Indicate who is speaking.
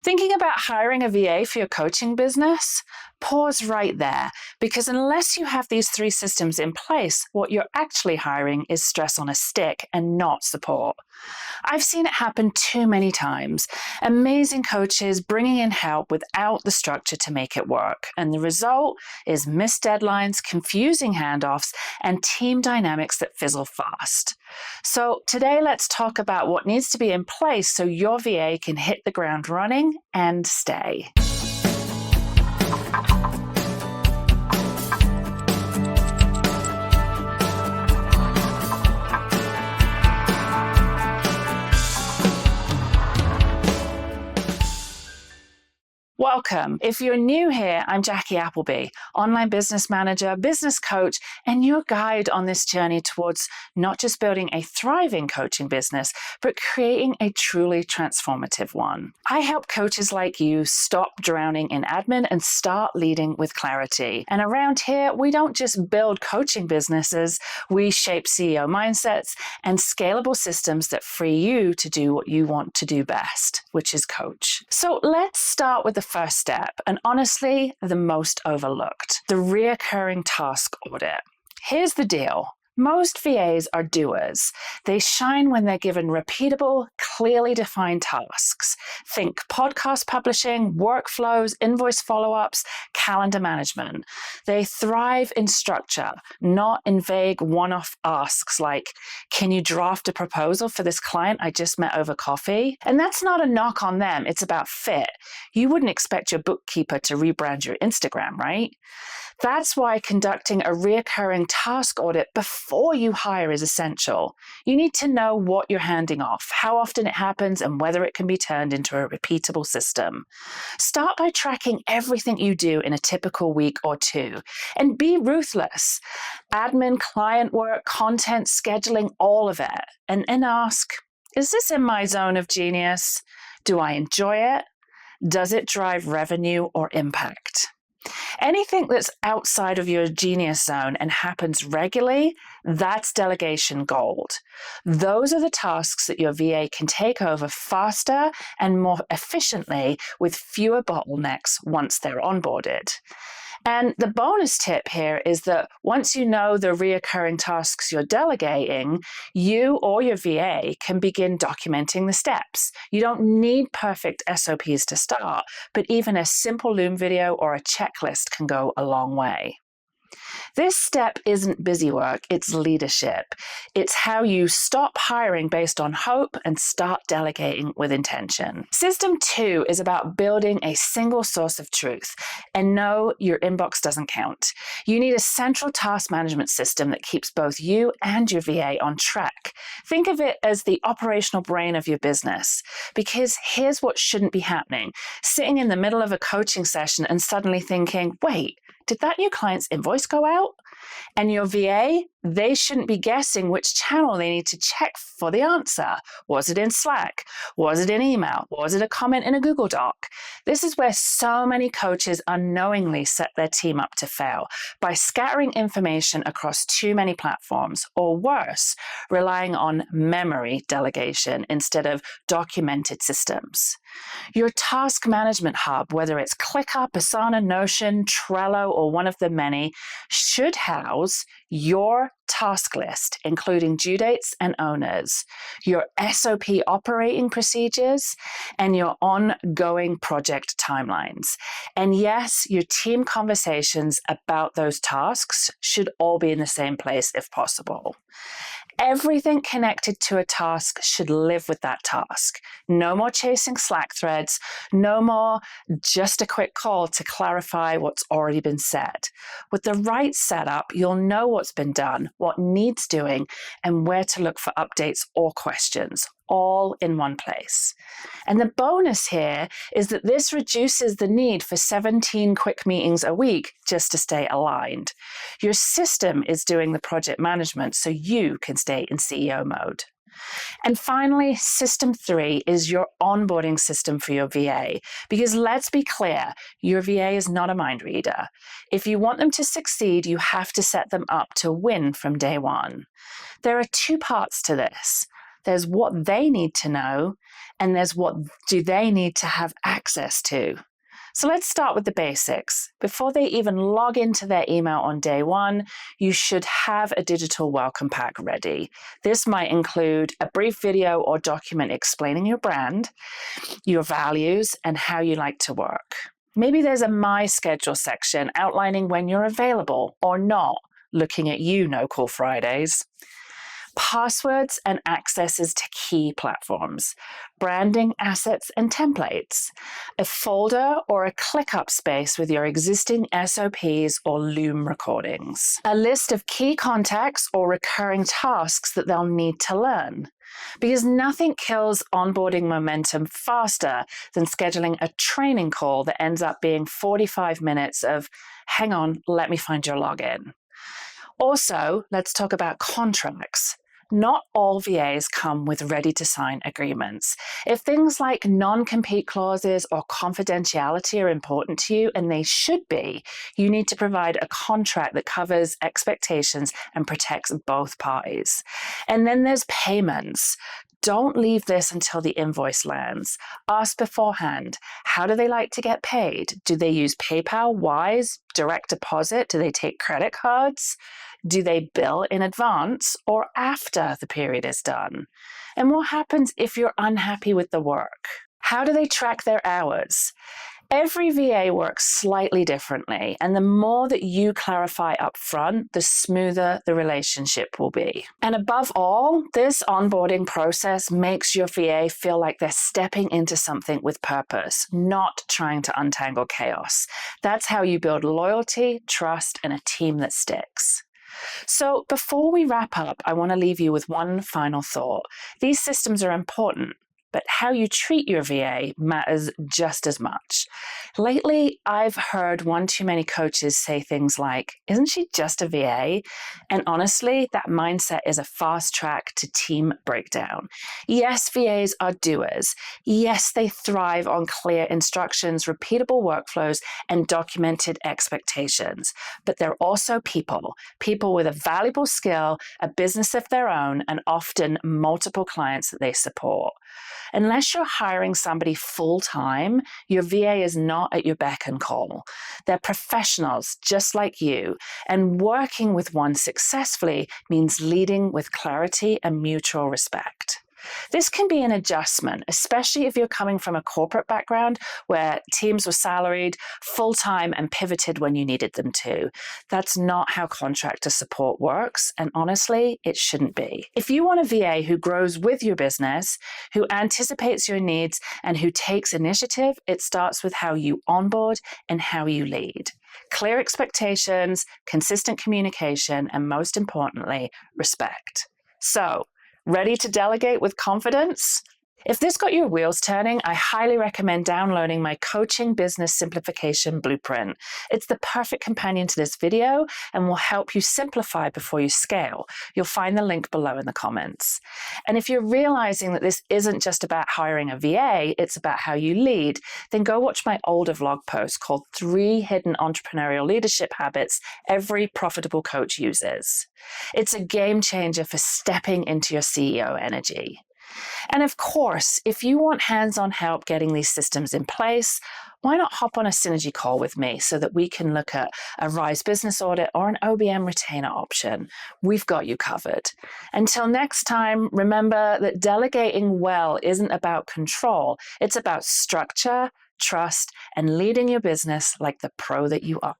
Speaker 1: Thinking about hiring a VA for your coaching business? Pause right there, because unless you have these 3 systems in place, what you're actually hiring is stress on a stick and not support. I've seen it happen too many times. Amazing coaches bringing in help without the structure to make it work. And the result is missed deadlines, confusing handoffs, and team dynamics that fizzle fast. So today, let's talk about what needs to be in place so your VA can hit the ground running and stay. Welcome. If you're new here, I'm Jackie Appleby, online business manager, business coach, and your guide on this journey towards not just building a thriving coaching business, but creating a truly transformative one. I help coaches like you stop drowning in admin and start leading with clarity. And around here, we don't just build coaching businesses, we shape CEO mindsets and scalable systems that free you to do what you want to do best, which is coach. So let's start with the first step, and honestly, the most overlooked, the reoccurring task audit. Here's the deal. Most VAs are doers. They shine when they're given repeatable, clearly defined tasks. Think podcast publishing, workflows, invoice follow-ups, calendar management. They thrive in structure, not in vague one-off asks like, can you draft a proposal for this client I just met over coffee? And that's not a knock on them, it's about fit. You wouldn't expect your bookkeeper to rebrand your Instagram, right? That's why conducting a recurring task audit before you hire is essential. You need to know what you're handing off, how often it happens, and whether it can be turned into a repeatable system. Start by tracking everything you do in a typical week or 2, and be ruthless. Admin, client work, content, scheduling, all of it. And ask, is this in my zone of genius? Do I enjoy it? Does it drive revenue or impact? Anything that's outside of your genius zone and happens regularly, that's delegation gold. Those are the tasks that your VA can take over faster and more efficiently with fewer bottlenecks once they're onboarded. And the bonus tip here is that once you know the reoccurring tasks you're delegating, you or your VA can begin documenting the steps. You don't need perfect SOPs to start, but even a simple Loom video or a checklist can go a long way. This step isn't busy work, it's leadership. It's how you stop hiring based on hope and start delegating with intention. System 2 is about building a single source of truth. And no, your inbox doesn't count. You need a central task management system that keeps both you and your VA on track. Think of it as the operational brain of your business. Because here's what shouldn't be happening. Sitting in the middle of a coaching session and suddenly thinking, wait, did that new client's invoice go out? And your VA, they shouldn't be guessing which channel they need to check for the answer. Was it in Slack? Was it in email? Was it a comment in a Google Doc? This is where so many coaches unknowingly set their team up to fail by scattering information across too many platforms, or worse, relying on memory delegation instead of documented systems. Your task management hub, whether it's ClickUp, Asana, Notion, Trello, or one of the many, should house your task list, including due dates and owners, your SOP operating procedures, and your ongoing project timelines. And yes, your team conversations about those tasks should all be in the same place if possible. Everything connected to a task should live with that task. No more chasing Slack threads, no more just a quick call to clarify what's already been said. With the right setup, you'll know what's been done, what needs doing, and where to look for updates or questions, all in one place. And the bonus here is that this reduces the need for 17 quick meetings a week just to stay aligned. Your system is doing the project management so you can stay in CEO mode. And finally, system 3 is your onboarding system for your VA. Because let's be clear, your VA is not a mind reader. If you want them to succeed, you have to set them up to win from day one. There are 2 parts to this. There's what they need to know, and there's what do they need to have access to. So let's start with the basics. Before they even log into their email on day one, you should have a digital welcome pack ready. This might include a brief video or document explaining your brand, your values, and how you like to work. Maybe there's a My Schedule section outlining when you're available or not, looking at you, No Call Fridays. Passwords and accesses to key platforms, branding assets and templates, a folder or a ClickUp space with your existing SOPs or Loom recordings, a list of key contacts or recurring tasks that they'll need to learn. Because nothing kills onboarding momentum faster than scheduling a training call that ends up being 45 minutes of, hang on, let me find your login. Also, let's talk about contracts. Not all VAs come with ready-to-sign agreements. If things like non-compete clauses or confidentiality are important to you, and they should be, you need to provide a contract that covers expectations and protects both parties. And then there's payments. Don't leave this until the invoice lands. Ask beforehand, how do they like to get paid? Do they use PayPal, Wise, direct deposit? Do they take credit cards? Do they bill in advance or after the period is done? And what happens if you're unhappy with the work? How do they track their hours? Every VA works slightly differently, and the more that you clarify up front, the smoother the relationship will be. And above all, this onboarding process makes your VA feel like they're stepping into something with purpose, not trying to untangle chaos. That's how you build loyalty, trust, and a team that sticks. So before we wrap up, I want to leave you with one final thought. These systems are important, but how you treat your VA matters just as much. Lately, I've heard one too many coaches say things like, isn't she just a VA? And honestly, that mindset is a fast track to team breakdown. Yes, VAs are doers. Yes, they thrive on clear instructions, repeatable workflows, and documented expectations. But they're also people with a valuable skill, a business of their own, and often multiple clients that they support. Unless you're hiring somebody full-time, your VA is not at your beck and call. They're professionals just like you, and working with one successfully means leading with clarity and mutual respect. This can be an adjustment, especially if you're coming from a corporate background where teams were salaried, full-time, and pivoted when you needed them to. That's not how contractor support works, and honestly, it shouldn't be. If you want a VA who grows with your business, who anticipates your needs, and who takes initiative, it starts with how you onboard and how you lead. Clear expectations, consistent communication, and most importantly, respect. So, ready to delegate with confidence? If this got your wheels turning, I highly recommend downloading my Coaching Business Simplification Blueprint. It's the perfect companion to this video and will help you simplify before you scale. You'll find the link below in the comments. And if you're realizing that this isn't just about hiring a VA, it's about how you lead, then go watch my older vlog post called 3 Hidden Entrepreneurial Leadership Habits Every Profitable Coach Uses. It's a game changer for stepping into your CEO energy. And of course, if you want hands-on help getting these systems in place, why not hop on a synergy call with me so that we can look at a RISE business audit or an OBM retainer option? We've got you covered. Until next time, remember that delegating well isn't about control. It's about structure, trust, and leading your business like the pro that you are.